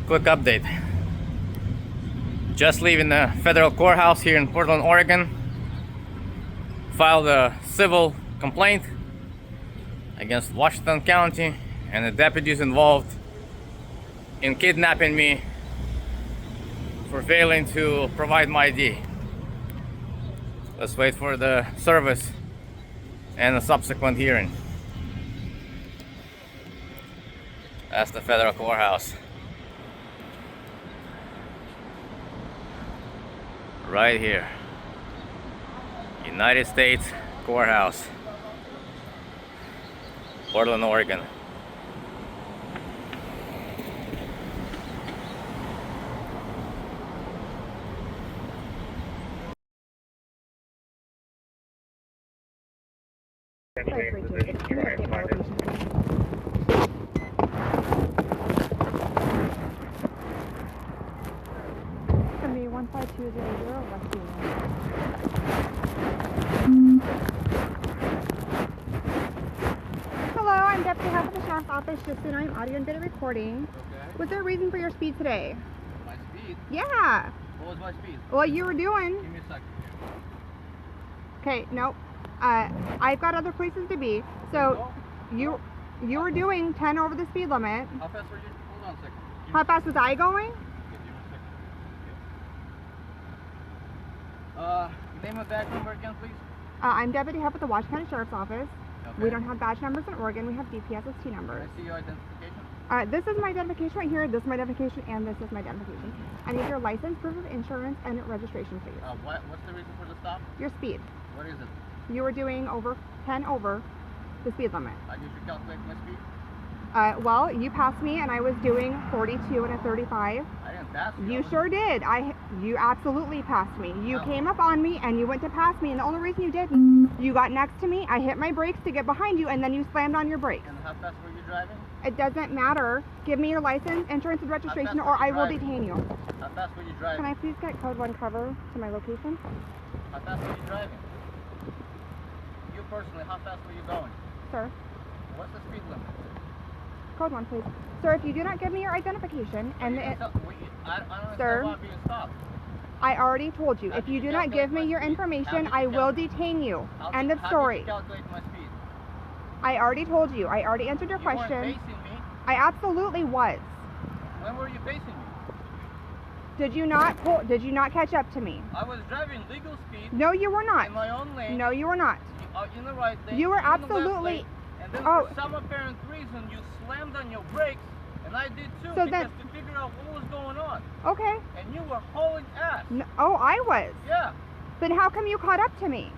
Quick update. Just leaving the federal courthouse here in Portland, Oregon. Filed a civil complaint against Washington County and the deputies involved in kidnapping me for failing to provide my ID. Let's wait for the service and a subsequent hearing. That's the federal courthouse. Right here. United States Courthouse. Portland, Oregon. Somebody 15200 Roxsee. Hello, I'm Deputy Huff of the Sheriff's Office, just so you know I'm audio and video recording. Okay. Was there a reason for your speed today? My speed? Yeah. What was my speed? What you were doing. Give me a second. Okay, nope. I've got other places to be. So you were doing 10 over the speed limit. How fast were you? Hold on a second. How fast was I going? Give me a second. Name and badge number again, please. I'm Deputy Huff at the Washington County Sheriff's Office. Okay. We don't have badge numbers in Oregon. We have DPSST Can numbers. I see your identification? This is my identification right here. This is my identification, and this is my identification. I need your license, proof of insurance, and registration, please. What's the reason for the stop? Your speed. What is it? You were doing over 10 over the speed limit. I need to calculate my speed. Well, you passed me, and I was doing 42 and a 35. I didn't pass you. You sure did. You absolutely passed me. You came up on me, and you went to pass me, and the only reason you didn't, you got next to me, I hit my brakes to get behind you, and then you slammed on your brakes. And how fast were you driving? It doesn't matter. Give me your license, insurance, and registration, or I will detain you. How fast were you driving? Can I please get code 1 cover to my location? How fast were you driving? You personally, how fast were you going? Sir, What's the speed limit? code 1, please. Sir, if you do not give me your identification, and I don't understand Sir. why I'm being stopped. I already told you, How if did you you do not calculate give me my your speed? information, How I did you will detain you. End of How story. did you calculate my speed? I already told you. I already answered your You weren't question. facing me. I absolutely was. When were you facing me? Did you not catch up to me? I was driving legal speed No, you were not. in my own lane. No, you were not. In the right lane. You were in the left absolutely. lane, and then Oh. for some apparent reason you slammed on your brakes, and I did too, So because then- to figure out what was going on. Okay. And you were hauling ass. No, oh, I was. Yeah. Then how come you caught up to me?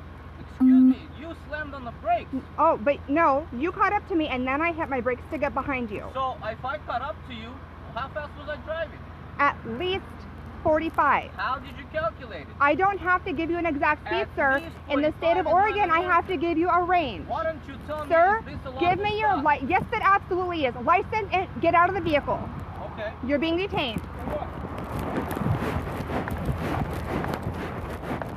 Excuse me. You slammed on the brakes. Oh, but no, you caught up to me, and then I hit my brakes to get behind you. So if I caught up to you, how fast was I driving? At least 45. How did you calculate it? I don't have to give you an exact speed, At sir. least In the state of 45 Oregon, I miles an have to give you a range. Why don't you tell me? Sir, is this a give lawful me your stop? Yes, it absolutely is. License and get out of the vehicle. Okay. You're being detained. For what?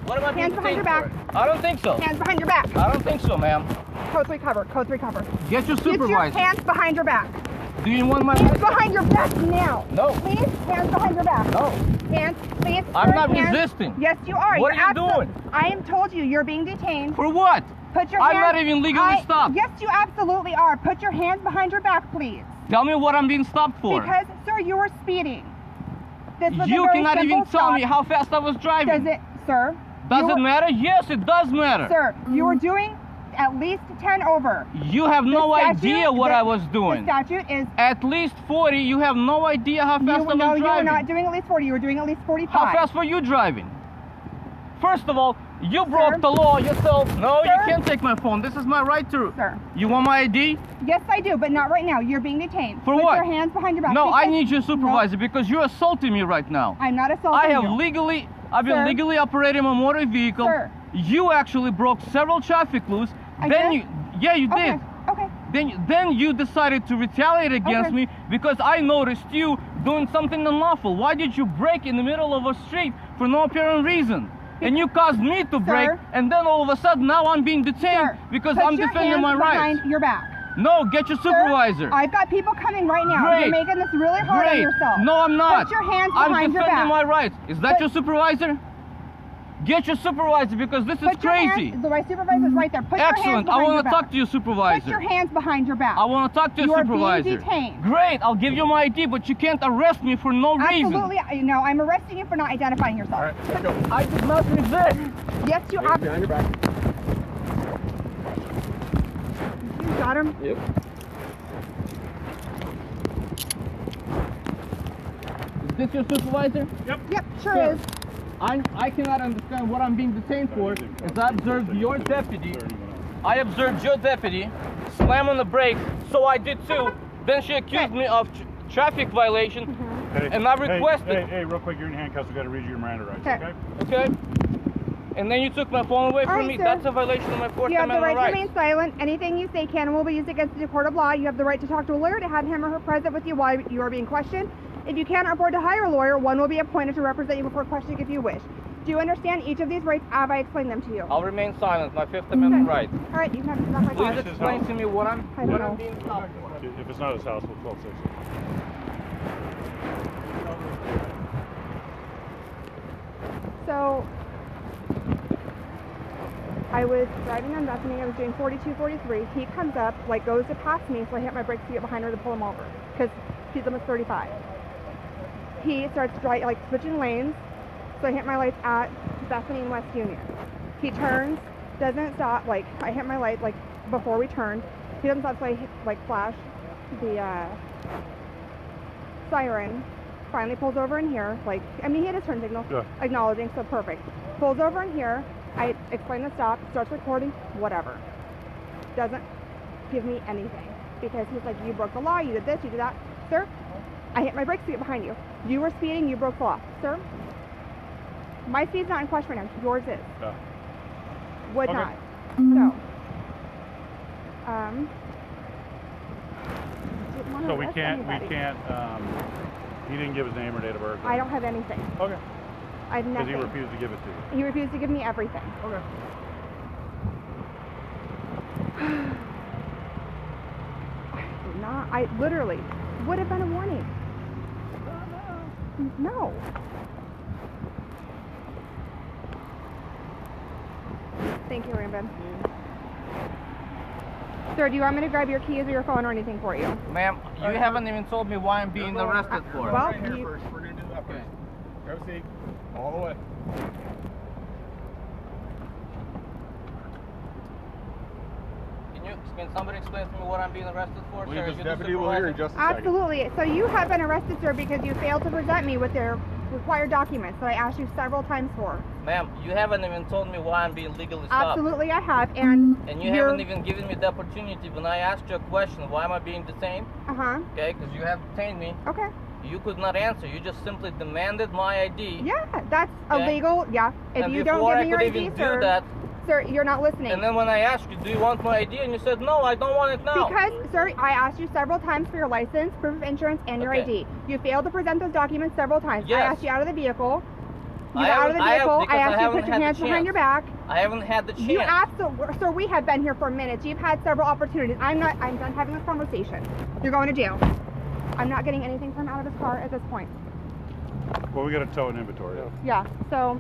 What am I being Hands behind your detained back. for? I don't think so. Hands behind your back. I don't think so, ma'am. Code 3 cover. Code 3 cover. Get your Get your supervisor. hands behind your back. Do you want my Hands license? behind your back now. No. Please, hands behind your back. No. Hands, please. I'm sir, not hands. resisting. Yes, you are. What You're are you doing? I am told you you're being detained. For what? Put your I'm hands. not even legally stopped. Yes, you absolutely are. Put your hands behind your back, please. Tell me what I'm being stopped for. Because, sir, you were speeding. This was a You very cannot even simple tell me stop. how fast I was driving. Does it, sir? Does you it were- matter? Yes, it does matter. Sir, you were doing at least 10 over. You have no The statute- idea what the- I was doing. The statute is. At least 40, you have no idea how fast I was No, you were driving. not doing at least 40. You were doing at least 45. How fast were you driving? First of all, you broke the law yourself. No, you Sir? can't take my phone. This is my right to. Sir. You want my ID? Yes, I do, but not right now. You're being detained. For Put what? your hands behind your back. No, I because- need your supervisor No, because you're assaulting me right now. I'm not assaulting I have you. I've been Sir? legally operating a motor vehicle. Sir. You actually broke several traffic laws. I Then did? yeah, you Okay, did. okay. Then you decided to retaliate against Okay. me because I noticed you doing something unlawful. Why did you brake in the middle of a street for no apparent reason? And you caused me to brake, and then all of a sudden now I'm being detained Sir, because put I'm your defending hands my rights. behind your back. No, get your supervisor. Sir, I've got people coming right now. Great. You're making this really hard on Great. yourself. No, I'm not. Put your hands I'm behind your defending back. my rights. Is that But- your supervisor? Get your supervisor because this is Put your crazy. hands, my supervisor's right there. Put your hands Excellent. behind I your want to back. talk to your supervisor. Put your hands behind your back. I want to talk to your You are supervisor. being detained. Great. I'll give you my ID, but you can't arrest me for no reason. Absolutely. No, I'm arresting you for not identifying yourself. All right, let's go. I did not resist. Yes, you Hands behind your back. You got him. Yep. Is this your supervisor? Yep, sure Sir. is. I cannot understand what I'm being detained for. Is I observed your deputy. I observed your deputy slam on the brake, so I did too. Then she accused me of traffic violation, and I requested. Hey, real quick, you're in handcuffs. We got to read you your Miranda rights, Okay. okay? Okay. And then you took my phone away All from right, me. sir. That's a violation of my Fourth You have the Amendment right to rights. remain silent. Anything you say can and will be used against the court of law. You have the right to talk to a lawyer, to have him or her present with you while you are being questioned. If you cannot afford to hire a lawyer, one will be appointed to represent you before questioning if you wish. Do you understand each of these rights? Have I explained them to you? I'll remain silent. My Fifth Amendment Okay. right. All right, you can have to stop my car. Please explain to me what I'm I don't know. being stopped for. If it's not his house, we'll call 6. So, I was driving on Bethany. I was doing 42, 43. He comes up, like goes to pass me, so I hit my brakes to get behind her to pull him over because he's almost 35. He starts like switching lanes, so I hit my lights at Bethany and West Union. He turns, doesn't stop. Like I hit my light like before we turned. He doesn't stop, so I hit, like flash the siren. Finally pulls over in here. Like I mean, he had his turn signal, Yeah. acknowledging, so perfect. Pulls over in here. I explain the stop, starts recording, whatever. Doesn't give me anything because he's like, you broke the law, you did this, you did that. Sir, I hit my brakes to get behind you. You were speeding, you broke the law. Sir, my speed's not in question right now, yours is. Yeah. Would Okay. not. So, didn't wanna So we arrest can't, anybody. he didn't give his name or date of birth? I don't have anything. Okay. I have Because nothing. he refused to give it to you. He refused to give me everything. Okay. I literally would have been a warning. No. Thank you, Rambin. Sir, do you want me to grab your keys or your phone or anything for you? Ma'am, you haven't even told me why I'm being arrested for. Well, Right here you- first. We're going to do that first. Grab a seat. All the way. Can somebody explain to me what I'm being arrested for, We sir? have Is this it the deputy will hear in supervisor? just a second. Absolutely. So you have been arrested, sir, because you failed to present me with their required documents that I asked you several times for. Ma'am, you haven't even told me why I'm being legally stopped. Absolutely, I have. And And you haven't even given me the opportunity when I asked you a question, why am I being detained? Uh-huh. Okay, because you have detained me. Okay. You could not answer. You just simply demanded my ID. Yeah, that's Okay. illegal. Yeah. If And you don't before give I me your could ID, even sir, do that, sir, you're not listening. and then when I asked you, do you want my ID? And you said, no, I don't want it now. Because, sir, I asked you several times for your license, proof of insurance, and your Okay. ID. You failed to present those documents several times. I Yes. asked you out of the vehicle. You I got out of the haven't- I have- vehicle. because I asked you to haven't put your had the hands behind chance. your back. I haven't had the chance. You absolutely, sir, we have been here for minutes. You've had several opportunities. I'm done having this conversation. You're going to jail. I'm not getting anything from out of his car at this point. Well, we got to tow an inventory. Yeah, so,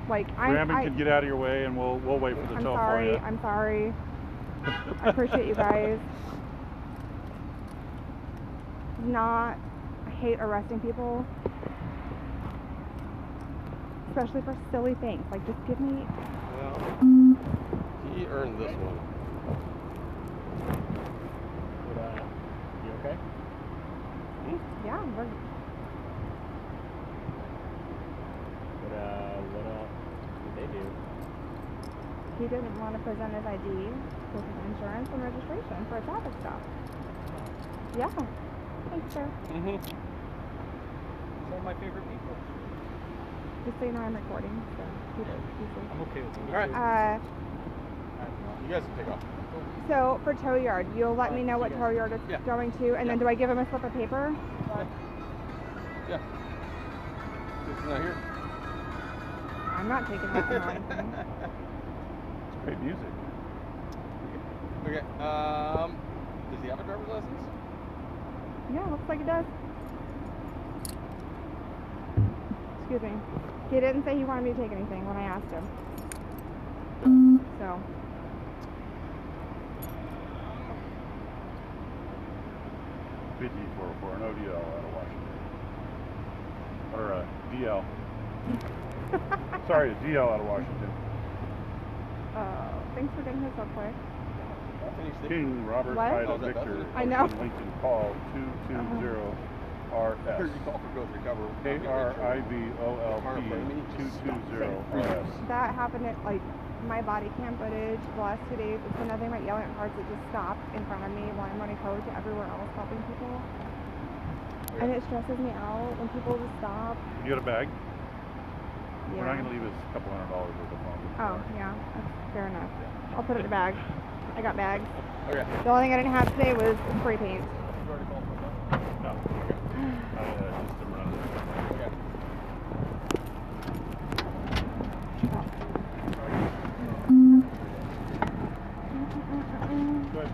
like, Rambin can get out of your way, and we'll wait for the I'm tow sorry. for you. I'm sorry. I appreciate you guys. I hate arresting people. Especially for silly things. Like, just give me... Well, he earned this one. You okay? Yeah, we're... What else did they do? He didn't want to present his ID, proof of insurance, and registration for a traffic stop. Yeah. Thanks, sir. Some of my favorite people. Just so you know, I'm recording, so I'm okay with it. All right. You guys can take off. So for tow yard, you'll let me know what tow yard it's Yeah. going to, and then do I give him a slip of paper? Yeah. This is not here. I'm not taking that from him. It's great music. Okay. Does he have a driver's license? Yeah, looks like it does. Excuse me. He didn't say he wanted me to take anything when I asked him. So. PT404, an ODL out of Washington. Or DL. Sorry, a DL out of Washington. Thanks for getting this up quick. King Robert What? Ida Oh, is that Victor. Bethany? I know. Lincoln call 220 RS. You call for both recover. KRIVOLP 220 RS. That happened at like my body cam footage the last 2 days. It's been nothing but yelling at cars that just stopped in front of me while I'm running code to everywhere else helping people. And it stresses me out when people just stop. You got a bag? Yeah. We're not going to leave us a couple $100 worth of phone. Oh, yeah. That's fair enough. I'll put it in a bag. I got bags. Okay. The only thing I didn't have today was spray paint. No. Just to run. Okay. Go ahead.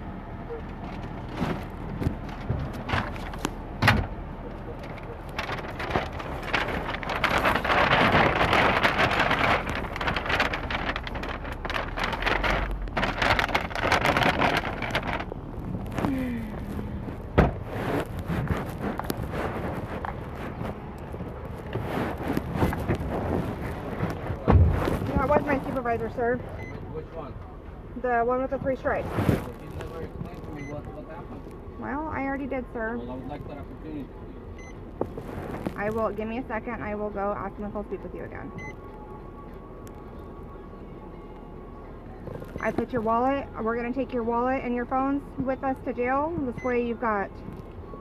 That was my supervisor, sir. Which one? The one with the 3 stripes. Well, he never explained to me what happened. Well, I already did, sir. Well, I would like that opportunity. I will, give me a second. I will go ask him if he'll speak with you again. I put your wallet, we're going to take your wallet and your phones with us to jail. This way you've got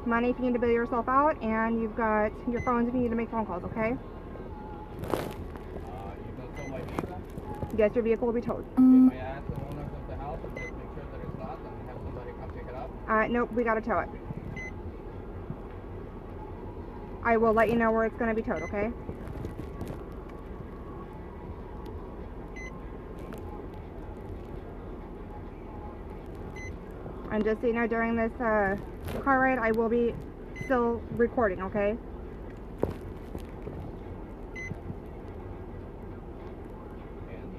money if you need to bail yourself out, and you've got your phones if you need to make phone calls, okay? You gonna tow my vehicle? Yes, your vehicle will be towed. May I ask the owners of the house and just make sure that it's not and have somebody come pick it up? Nope, we got to tow it. I will let you know where it's going to be towed, okay? And just so you know, during this car ride, I will be still recording, okay? And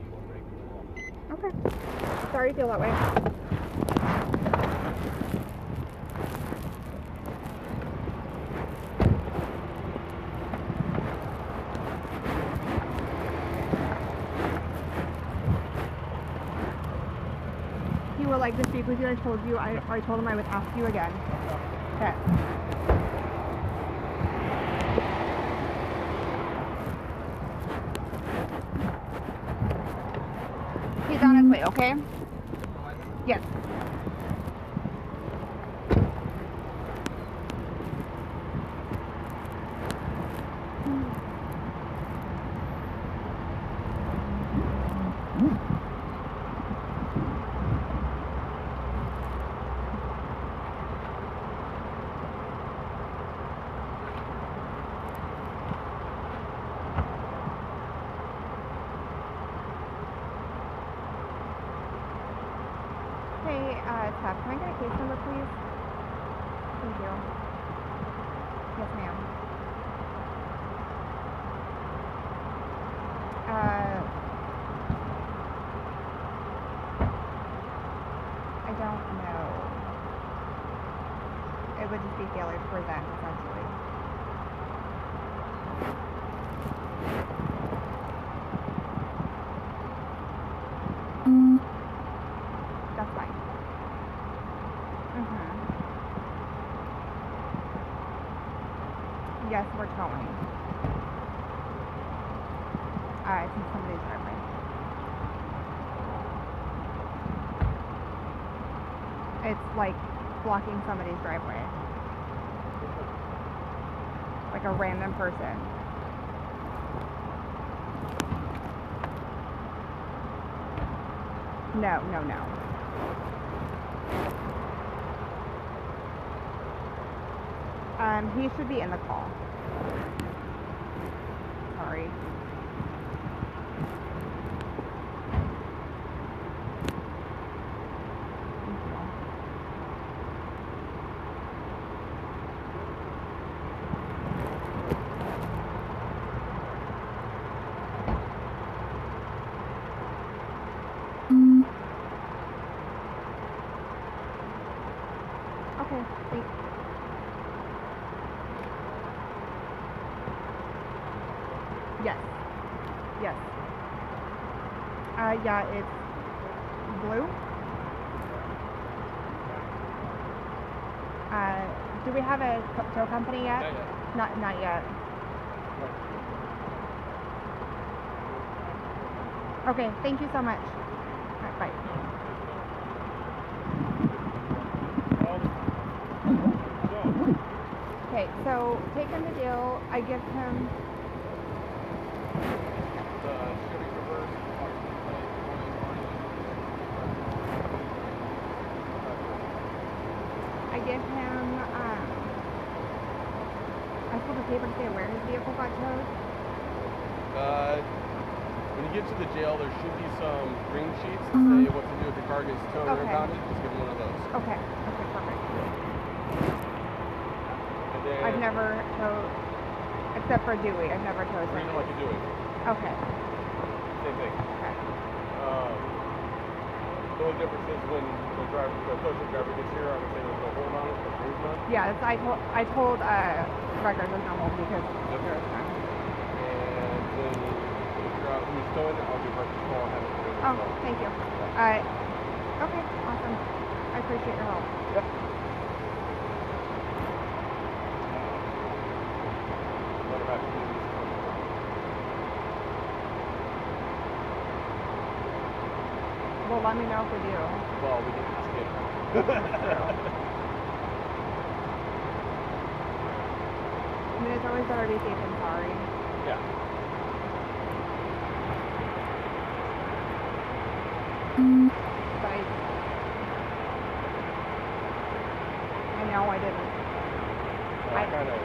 you will break the law. Okay. Sorry you feel that way. He would like to speak with you. I told you, I told him I would ask you again. Okay. He's on his way, okay? Yes. Hey, Tough, can I get a case number, please? Thank you. Yes, ma'am. I don't know. It would just be failure to present, essentially. That's fine. Yes, we're towing. It's in somebody's driveway. It's like blocking somebody's driveway. Like a random person. No, no, no. He should be in the call. Sorry. Thank you. Yes. Yes. Yeah, it's blue. Do we have a tow company yet? Not yet. Not yet. Okay, thank you so much. All right, bye. Okay, so take him to jail. I give him. I give him. I pulled the paper to say where his vehicle got towed. When you get to the jail, there should be some green sheets that say what to do if your car gets towed or Okay. impounded. Just give him one of those. Okay. Okay, perfect. And then I've never towed, except for Dewey. I've never towed. read them like you're doing. Okay. Same thing. Okay. The only difference is when the tow truck driver gets here, I'm saying there's no hold on it, but there's none. Yeah, I told records was normal because. Okay. And then if you're out who's towing it, I'll give her a call and have it ready. Oh, thank you. Okay, awesome. I appreciate your help. Yep. Let her back to you. Well, let me know if we do. Well, we can ask it. I mean, it's always better to be safe than sorry. Yeah. But I know I didn't. I kind of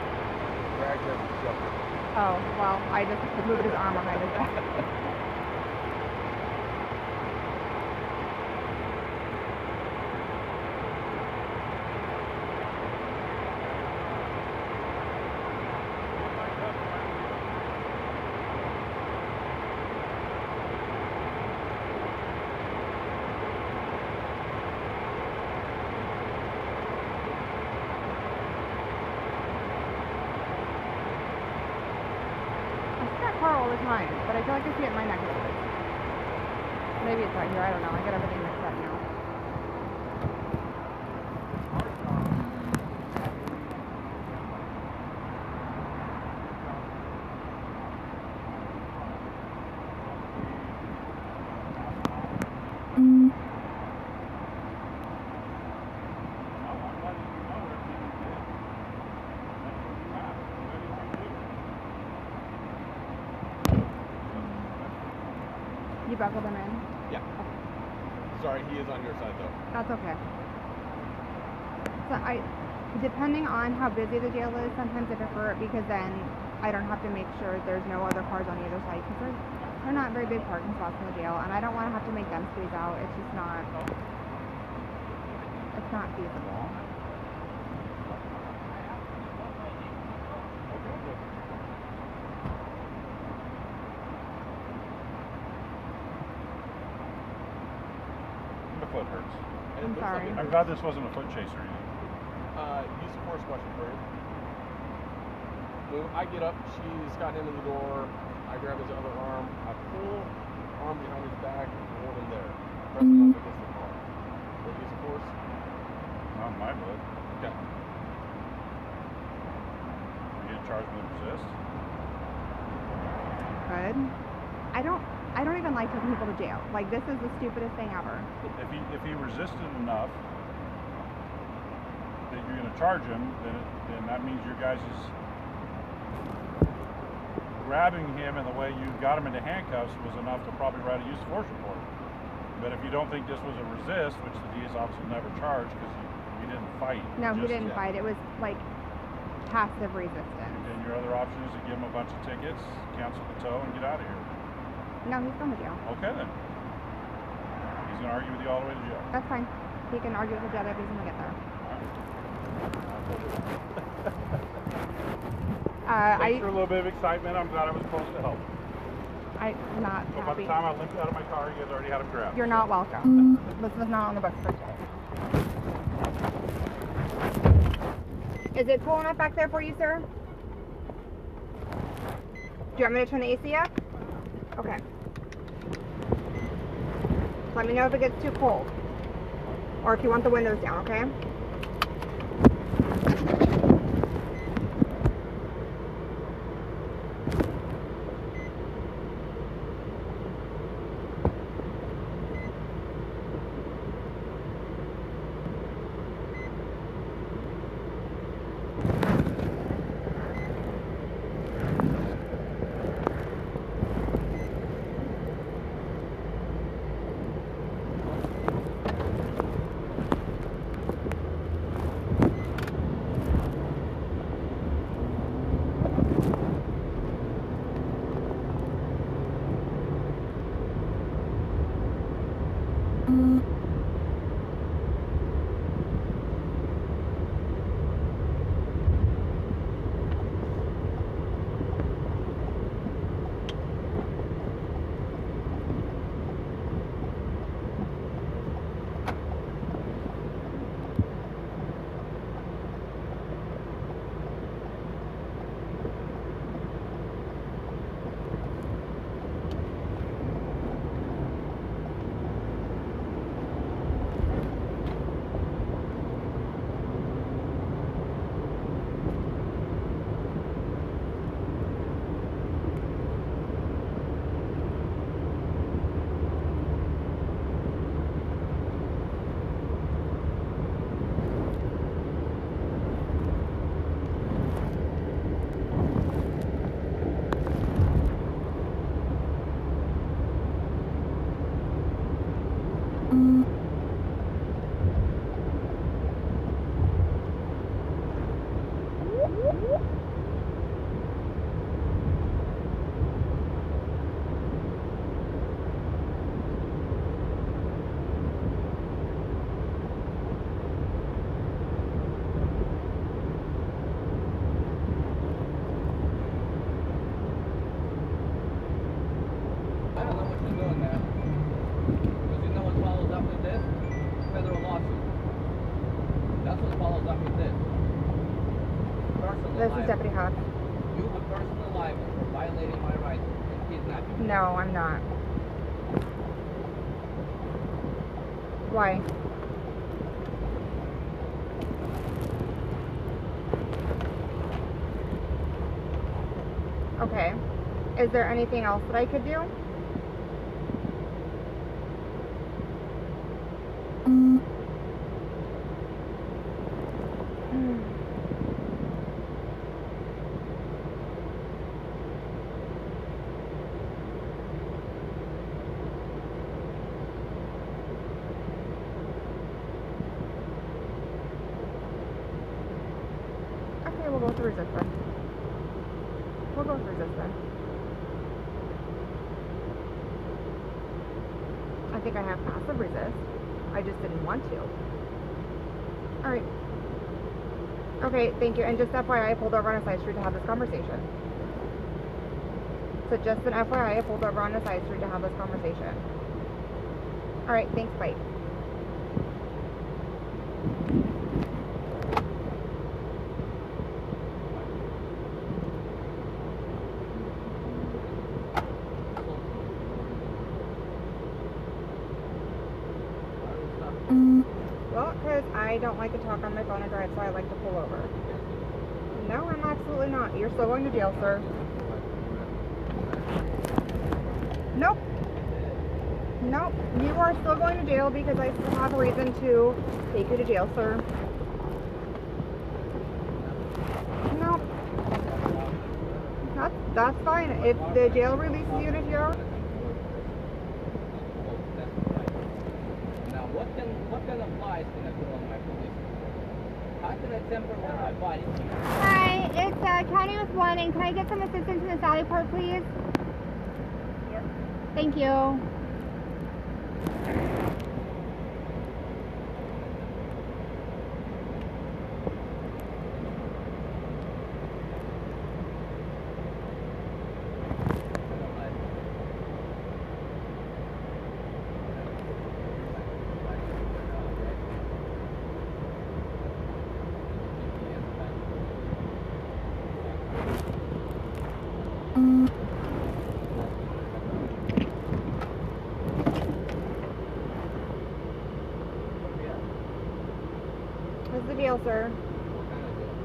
dragged him and shoved him. Oh, well, I just moved his arm behind his back. All the time, but I feel like I see it in my neck of the woods. Maybe it's right here, I don't know. I get everything mixed up now. You buckled them in? Yeah. Sorry, he is on your side though. That's okay. So depending on how busy the jail is, sometimes I prefer it because then I don't have to make sure there's no other cars on either side because they're not very big parking spots in the jail, and I don't want to have to make them squeeze out. It's just not. It's not feasible. The foot hurts. I'm sorry. I'm glad this wasn't a foot chase or anything. Use a force question for you. When I get up, she's got him in the door. I grab his other arm. I pull arm behind his back and hold him there. Press him up against the car. Will you use a force? Not in my book. Okay. Are you gonna charge me with resist? Good. I don't even like taking people to jail. Like, this is the stupidest thing ever. If he resisted enough that you're gonna charge him, then that means your guys is grabbing him and the way you got him into handcuffs was enough to probably write a use of force report. But if you don't think this was a resist, which the DS officer never charged because you didn't fight. No, he just- didn't fight. It was like passive resistance. Then your other option is to give him a bunch of tickets, cancel the tow, and get out of here. No, he's going to jail. Okay then. He's gonna argue with you all the way to jail. That's fine. He can argue with the deputies when we get there. Thanks for a little bit of excitement. I'm glad I was close to help. I'm not So by happy. the time I limped out of my car, you guys already had him grabbed. You're not welcome. This was not on the books for today. Is it cool enough back there for you, sir? you want me to turn the AC up? Okay. Let me know if it gets too cold. Or if you want the windows down, okay? I don't know what you're doing there. Because you know what follows up with this? Federal lawsuit. That's what follows up with this. Personal This is libel. Deputy Huff. You are personal liable for violating my rights and kidnapping. No, I'm not. Why? Okay. Is there anything else that I could do? Okay, we'll go through resist then. We'll go through resist then. I think I have passive resist. I just didn't want to. Alright. Okay, thank you. And just FYI, I pulled over on a side street to have this conversation. So just an FYI, I pulled over on a side street to have this conversation. Alright, thanks, bye. Well, because I don't like to talk on my phone and drive, so I like to pull over. No, I'm absolutely not. You're still going to jail, sir. Nope. Nope. You are still going to jail because I still have a reason to take you to jail, sir. Nope. That's fine. If the jail releases you to jail. Now, what kind of lies can I put on my police? How can I temper with my body? Hi, it's County with 1, and can I get some assistance in the Sally Port, please? Yep. Thank you. sir. What kind of jail?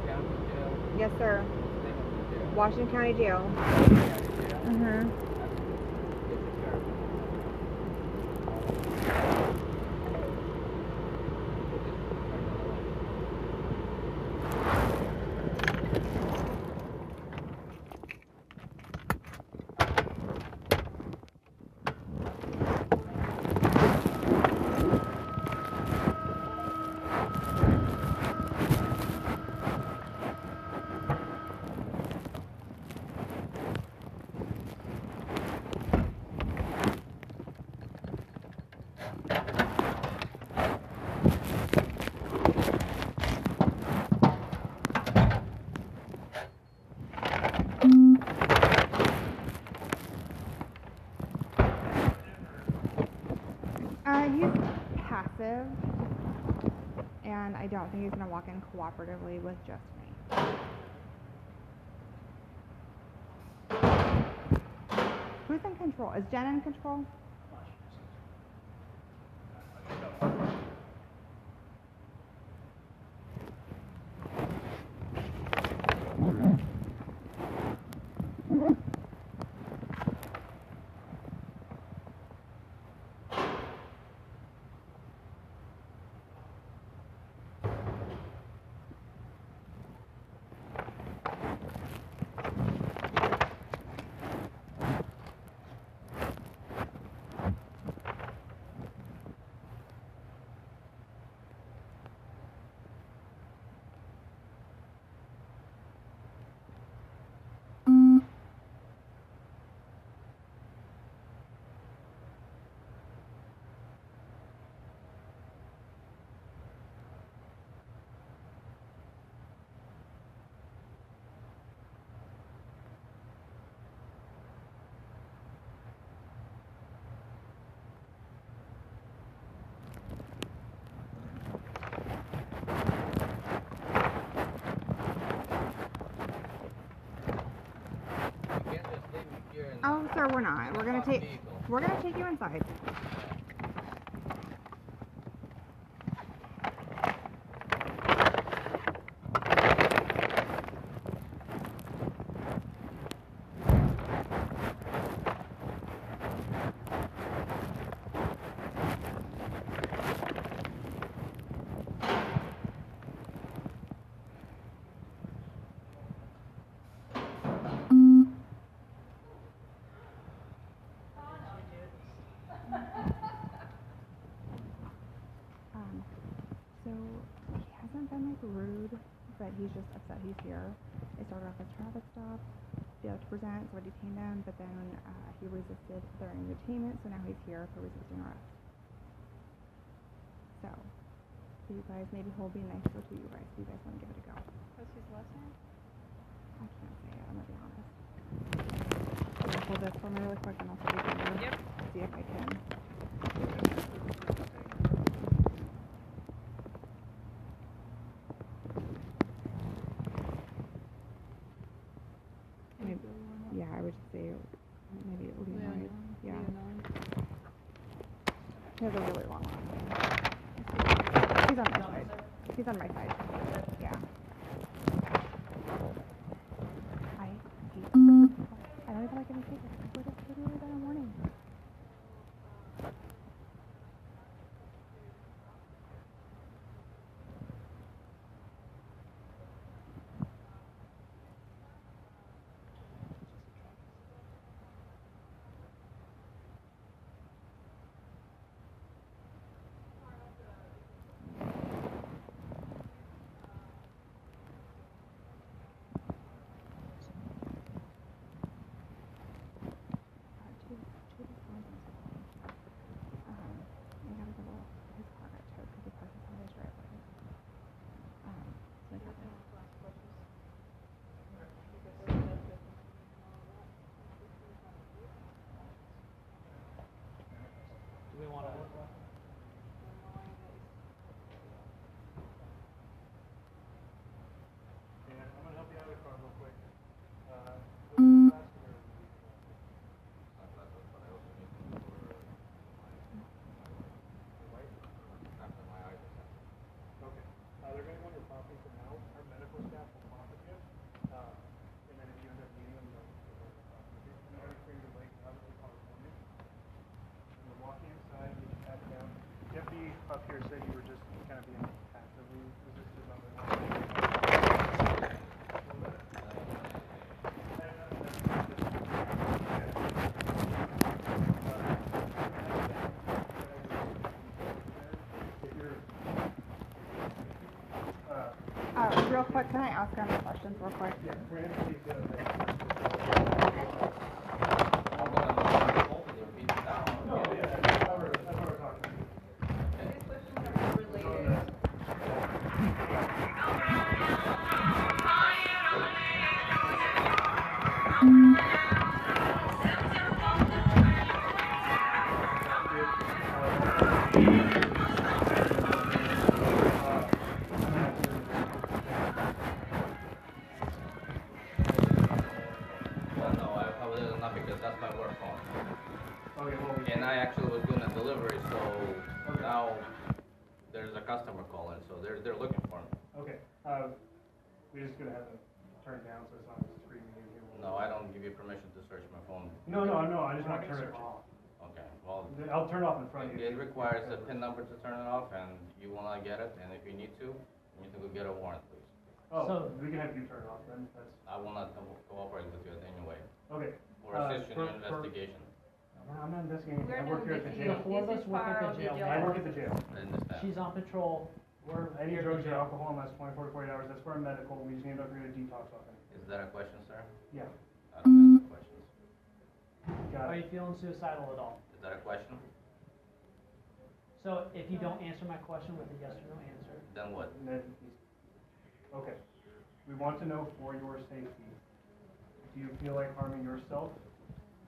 County jail? Yes, sir. What's the name of the jail? Washington County Jail. County jail? Mm-hmm. Get the sheriff. He's passive, and I don't think he's going to walk in cooperatively with just me. Who's in control? Is Jen in control? Oh, sir, we're not. We're gonna take you inside. So he hasn't been like rude, but he's just upset he's here. It started off as a traffic stop, failed to present, so I detained him, but then he resisted during detainment, so now he's here for resisting arrest. So you guys, maybe he'll be nicer to you guys. Do you guys want to give it a go? What's his last name? I can't say it, I'm gonna be honest. I'm gonna hold this for me really quick and I'll speak on you. Yep. See if I can. Yeah, I would just say maybe Leonine. Yeah. He has a really long one. He's on my side. He's on my side. Yeah. I don't even like any papers. What do you do that in the morning? real quick, can I ask him questions real quick? Yeah, we're gonna take the. No, yeah, that's what we're talking about. Well, no, I was not because that's my work phone. Okay, well, And I actually was doing a delivery, so now there's a customer calling, so they're looking for me. okay, we're just gonna have to turn it down so it's not screaming in here. No, I don't give you permission to search my phone. No, I just want to turn it off. Okay, well, I'll turn it off in front of you. it requires a PIN number to turn it off, and you will not get it, and if you need to go get a warrant, please. Oh, So- we can have you turn it off then, that's, I will not cooperate with you anyway, okay. or assist you in your investigation. I'm not investigating, I We're work here at the jail. not The four of This us is work at far the off the jail. jail. I work at the jail. I understand. She's on patrol. We're Any here at drugs the or jail. alcohol in the last 24 to 48 hours, that's for our medical, we just need to know if you're gonna detox off anything. Is that a question, sir? Yeah, I don't answer questions. got Are it. you feeling suicidal at all? Is that a question? So if you don't answer my question with a yes or no answer, Then what? Okay, we want to know for your safety, do you feel like harming yourself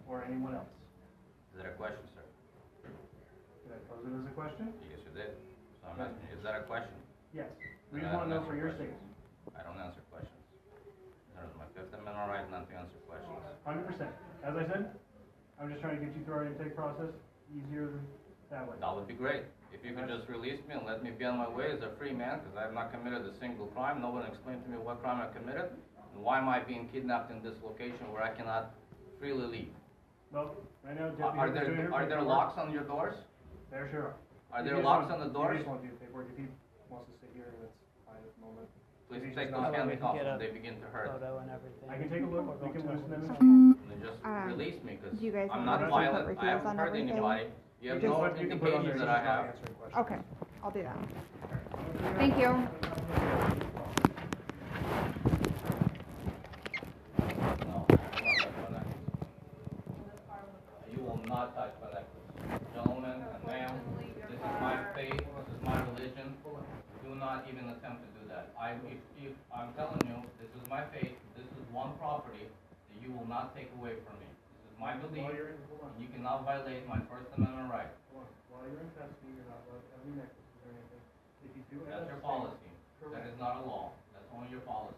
or anyone else? Is that a question, sir? Did I pose it as a question? Yes, you did. So I'm asking you, is that a question? Yes, we Then just I want to don't know for answer your questions. safety. I don't answer questions. There's my Fifth Amendment right not to answer questions. 100%. As I said, I'm just trying to get you through our intake process easier that way. That would be great. If you could just release me and let me be on my way as a free man, because I have not committed a single crime. No one explained to me what crime I committed, and why am I being kidnapped in this location where I cannot freely leave. Well, right now, Are Deputy is doing her are there paperwork. locks on your doors? There sure are. Are If there he just locks wants- on the If doors? he just wants to do the paperwork, if he wants to sit here, that's fine at the moment. Please If he's take just those not- hands off get when a they begin to hurt. photo and everything. I can take a look, Or we go can to loosen them. Okay. Then just release me, because do you guys I'm want not to violent. put I reviews haven't on hurt everything? anybody. You have Just- no You can put it on there, indications he's that I just not have. answering questions. Okay, I'll do that. Thank you. No, you will not touch my necklace. Gentlemen and ma'am, this is my faith, this is my religion. Do not even attempt to do that. If I'm telling you, this is my faith, this is one property that you will not take away from me. This is my belief, While you're in, hold on, and you cannot violate my First Amendment right. hold on. While you're in custody, you're not allowed to have any necklaces or anything. If you do That's end your up staying- policy. That is not a law. That's only your policy.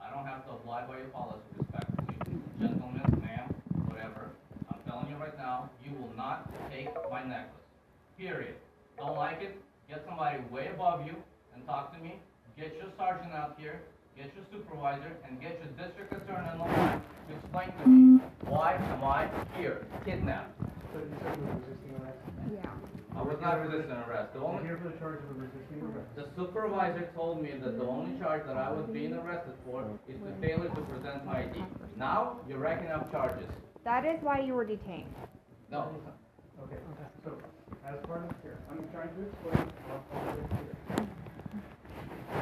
I don't have to abide by your policy respectfully. Gentlemen, ma'am, whatever. I'm telling you right now, you will not take my necklace. Period. Don't like it? Get somebody way above you and talk to me. Get your sergeant out here, get your supervisor, and get your district attorney on the line to explain to me, why am I here, kidnapped? So you said you were resisting arrest? Yeah. I was not resisting arrest. The You're only here for the charge of resisting arrest. The supervisor told me that the only charge that I was being arrested for is the failure to present my ID. Now, you're racking up charges. That is why you were detained. No. Okay, so, as part of here, I'm trying to explain, I'll it here.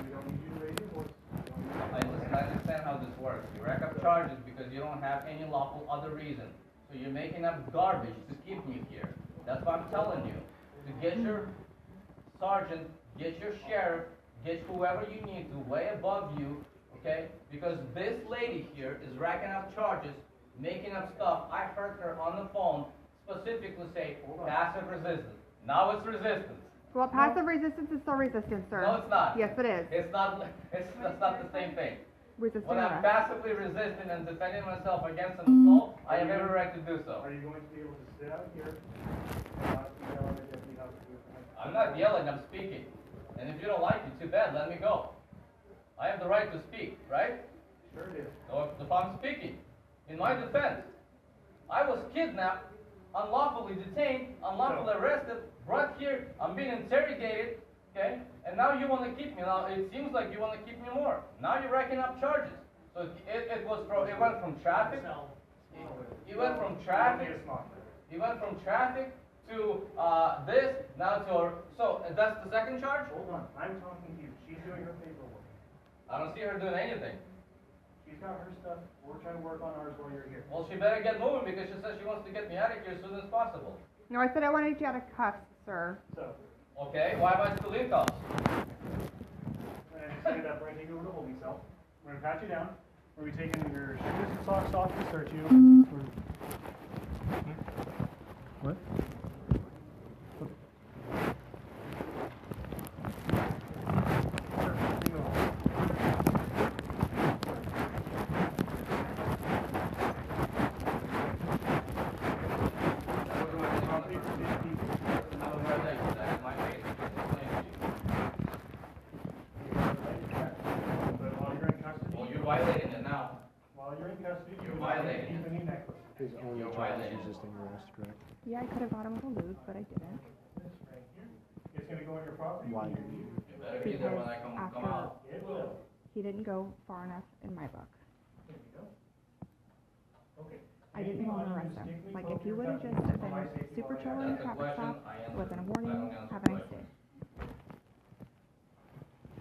We don't need you to raise your voice. We don't need you to- I understand how this works. You rack up charges because you don't have any lawful other reason. So you're making up garbage to keep me here. That's what I'm telling you. To get your sergeant, get your sheriff, get whoever you need to way above you, okay? Because this lady here is racking up charges, making up stuff. I heard her on the phone specifically say passive resistance. Now it's resistance. Well, passive resistance is still resistance, sir. No, it's not. Yes, it is. That's not the same thing. Resisting When I'm arrest. passively resisting and defending myself against an assault, I have every right to do so. Are you going to be able to sit out here and not yell at the deputy how to do it? I'm not yelling, I'm speaking. And if you don't like it, too bad, let me go. I have the right to speak, right? Sure it is. So if I'm speaking, in my defense, I was kidnapped, unlawfully detained, unlawfully arrested, brought here, I'm being interrogated, okay? And now you want to keep me. Now it seems like you want to keep me more. Now you're racking up charges. So it went from traffic. It went from traffic. He went from traffic to this, now to so that's the second charge? Hold on, I'm talking to you. She's doing her paperwork. I don't see her doing anything. She's got her stuff. We're trying to work on ours while you're here. Well, she better get moving because she says she wants to get me out of here as soon as possible. No, I said I wanted you out of cuffs, sir. So, Okay, why am I still in cuffs? and stand up. We're going to take you over to holding cell. We're going to pat you down. We're going to be taking your shoes and socks off to search you. What? Violating it now. While you're in custody, You're violating keep any necklace. His only You're charge is violating it. resisting arrest, correct? Yeah, I could have got him with a lube, but I didn't. This right here. It's going to go on your property. Why? You better be there when I come out. It will. He didn't go far enough in my book. There you go. Okay. I didn't want to arrest him. Like, if you would have just been super chill in the traffic stop, wasn't a warning, have a nice day.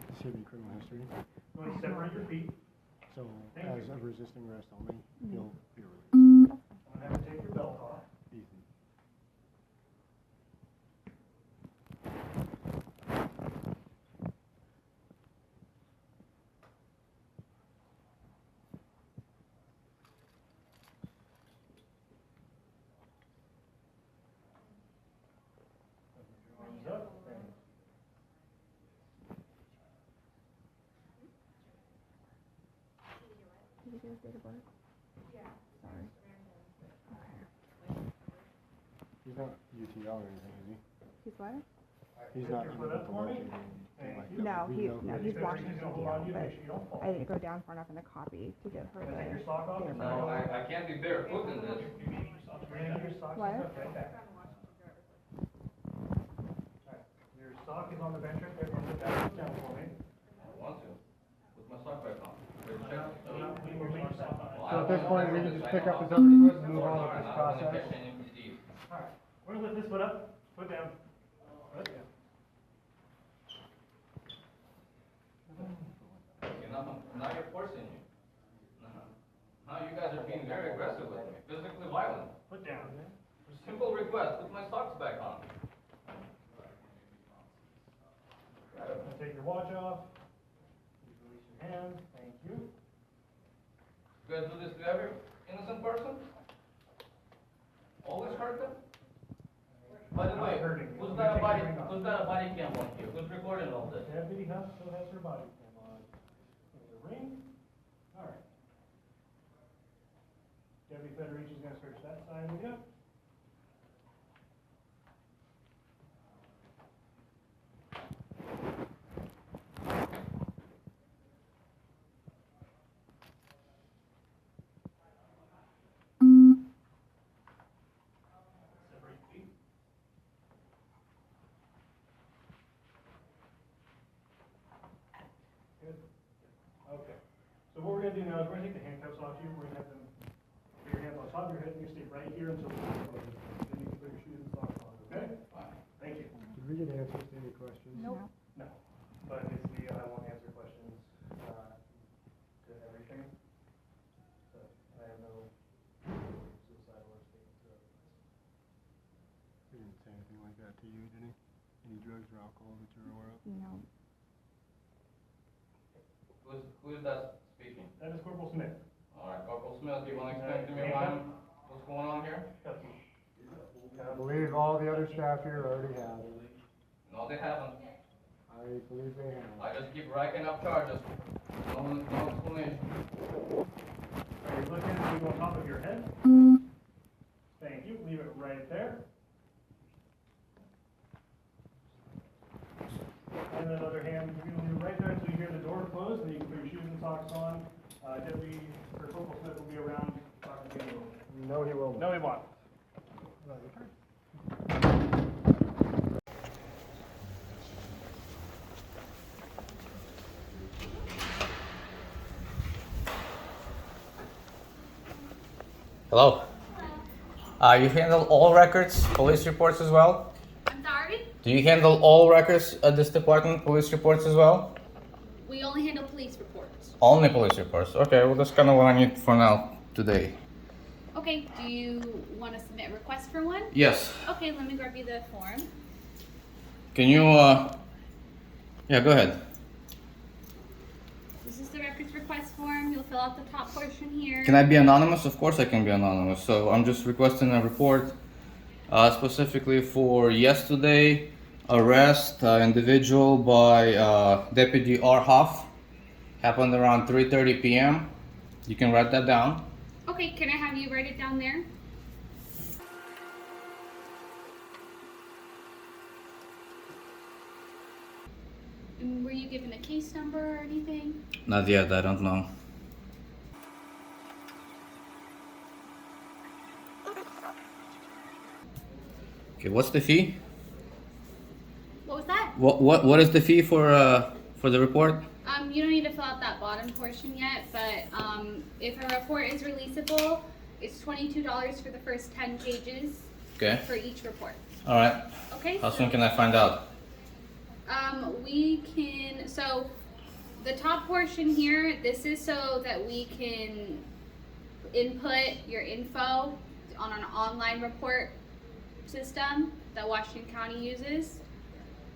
Does he have any criminal history? You want to separate your feet. So, Thank as you. a resisting arrest only, he'll be released. I'm going to have to take your belt off. Easy. Arms up. And Did you get his date of birth? Yeah. Sorry. Okay. He's not UTL or anything, is he? He's what? He's not your under foot the up for me. budget. Thank you. No, we he's know no, who he's it is. Washington He's gonna hold on to you, but make sure you don't fall. I didn't go down far enough in the copy to get her Gonna take your the sock off. date of No, birth. I can't be barefoot in this. You're gonna get your socks What? and stuff right back. Alright, your sock is on the bench right there. Put that down for me. I don't want to. Put my sock back on. Wait, check. We will make your sock on. Well, So at this I don't point, know. we can just I pick know. up his other foot and move on with this I don't wanna process. catch any disease. Alright, we're gonna lift this foot up. Foot down. Foot down. Now you're forcing me. Now you guys are being very aggressive with me, physically violent. Foot down. Simple request, put my socks back on. Take your watch off. Please release your hand. Thank you. You guys do this to every innocent person? Always hurt them? By the way, Not hurting you. who's I'm got a gonna body, take your ring off. who's got a body cam on here? Who's recording all this? Deputy Huff still has her body cam on. There's a ring. Alright. Deputy Federici's gonna search that side of you. Separate your feet. Good. Okay. So what we're gonna do now is we're gonna take the handcuffs off you. We're gonna have them put your hands on top of your head and you stay right here until the door closes. Then you can put your shoes and socks on, okay? Thank you. Did we get answers to any questions? Nope. No, but basically I won't answer questions, to everything. But I have no suicidal or statements or otherwise. He didn't say anything like that to you, did he? Any drugs or alcohol that you're aware of? No. Who is that speaking? That is Corporal Smith. Alright, Corporal Smith, do you wanna explain to me what's going on here? I believe all the other staff here already have. No, they haven't. I believe they have. I just keep racking up charges. No explanation. Are you looking at you on top of your head? Thank you. Leave it right there. And that other hand, you can leave it right there until you hear the door close, then you can put your shoes and socks on. Deputy or Corporal Smith will be around talking to you. No, he will not. No, he won't. Hello. You handle all records, police reports as well? I'm sorry? Do you handle all records at this department, police reports as well? We only handle police reports. Only police reports. Okay, well that's kind of what I need for now today. Okay, do you want to submit a request for one? Yes. Okay, let me grab you the form. Can you, yeah, go ahead. This is the records request form. You'll fill out the top portion here. Can I be anonymous? Of course I can be anonymous. So I'm just requesting a report specifically for yesterday arrest individual by Deputy R. Huff. Happened around 3:30 p.m. You can write that down. Okay, can I have you write it down there? And were you given a case number or anything? Not yet, I don't know. Okay, what's the fee? What was that? What is the fee for the report? You don't need to fill out that bottom portion yet, but if a report is releasable, it's $22 for the first 10 pages. Okay. For each report. All right. Okay. How soon can I find out? We can, so the top portion here, this is so that we can input your info on an online report system that Washington County uses.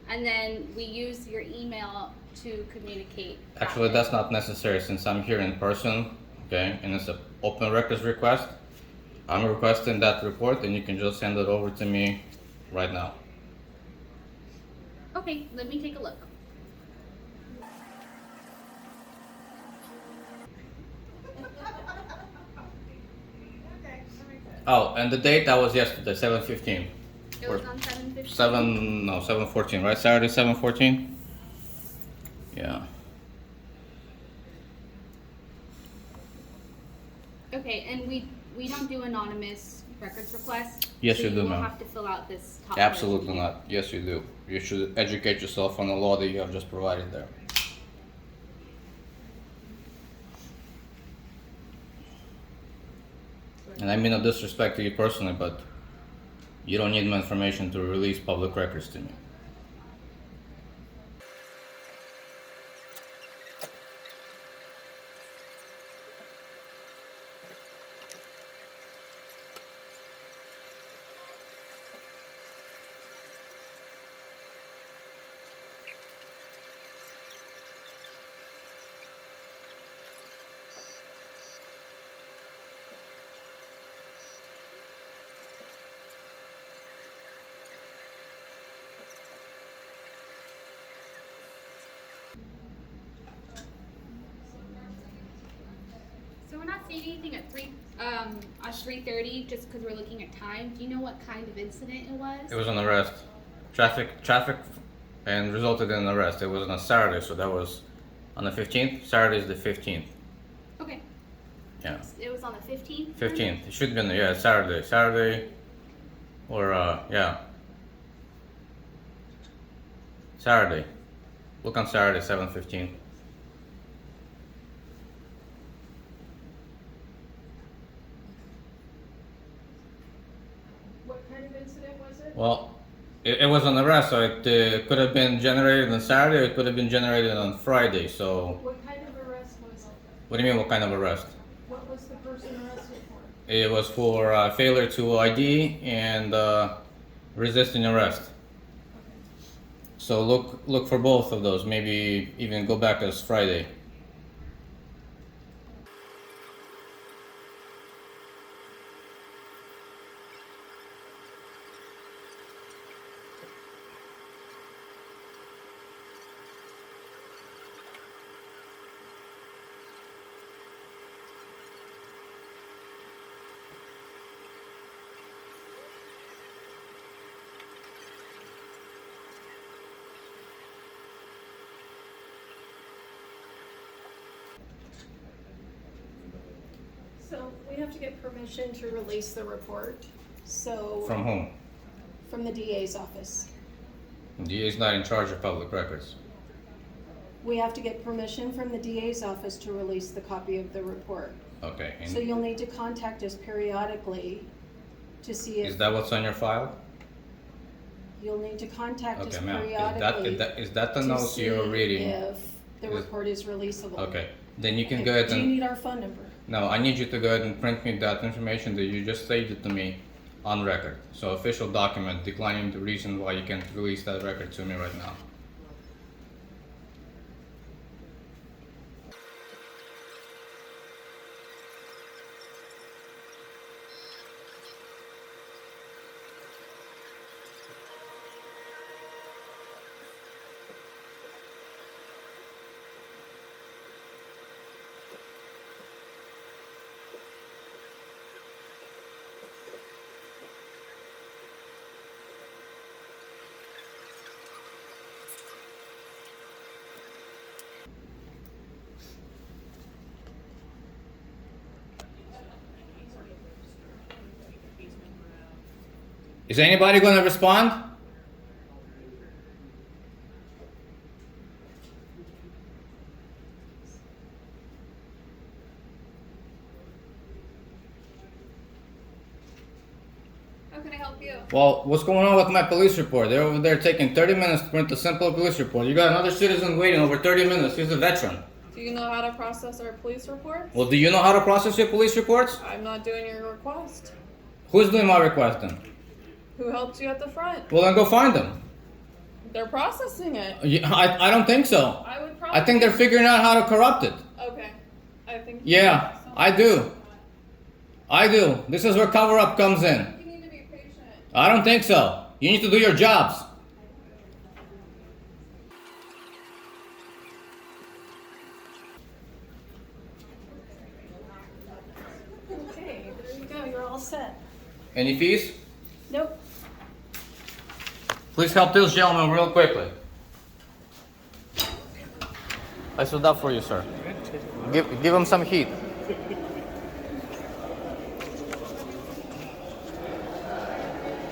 And then we use your email to communicate. Actually, that's not necessary since I'm here in person, okay? And it's an open records request. I'm requesting that report and you can just send it over to me right now. Okay, let me take a look. Oh, and the date that was yesterday, 7/15. It was on 7/15? 7/14, right? Saturday, 7/14? Yeah. Okay, and we don't do anonymous records requests. Yes, so you do, you will ma'am. have to fill out this top Absolutely portion. not. Yes, you do. You should educate yourself on the law that you have just provided there. And I mean no disrespect to you personally, but you don't need my information to release public records to me. So we're not seeing anything at 3:30 just because we're looking at time. Do you know what kind of incident it was? It was an arrest. Traffic, and resulted in an arrest. It was on a Saturday, so that was on the 15th. Saturday is the 15th. Okay. Yeah. It was on the 15th? 15th. It should have been, yeah, it's Saturday. Saturday, or, yeah. Saturday. Look on Saturday, 7/15. What kind of incident was it? Well, it was an arrest, so it could have been generated on Saturday, or it could have been generated on Friday, so. What kind of arrest was it? What do you mean, what kind of arrest? What was the person arrested for? It was for failure to ID and resisting arrest. So look for both of those, maybe even go back as Friday. So we have to get permission to release the report, so. From whom? From the DA's office. The DA is not in charge of public records. We have to get permission from the DA's office to release the copy of the report. Okay. And So you'll need to contact us periodically to see if. is that what's on your file? You'll need to contact us Okay, ma'am. periodically. Is that the to notes you're see reading? If the Is- report is releasable. Okay. Then you can go ahead Do you and... need our phone number? No, I need you to go ahead and print me that information that you just stated to me on record. So official document declining the reason why you can't release that record to me right now. Is anybody going to respond? How can I help you? Well, what's going on with my police report? They're over there taking 30 minutes to print a simple police report. You got another citizen waiting over 30 minutes. He's a veteran. Do you know how to process our police reports? Well, do you know how to process your police reports? I'm not doing your request. Who's doing my request then? Who helped you at the front? Well, then go find them. They're processing it. I don't think so. I would probably... I think they're figuring out how to corrupt it. Okay. I think... Yeah, I do. I do. This is where cover-up comes in. You need to be patient. I don't think so. You need to do your jobs. Okay, there you go, you're all set. Any fees? Nope. Please help this gentleman real quickly. I stood up for you, sir. Give him some heat.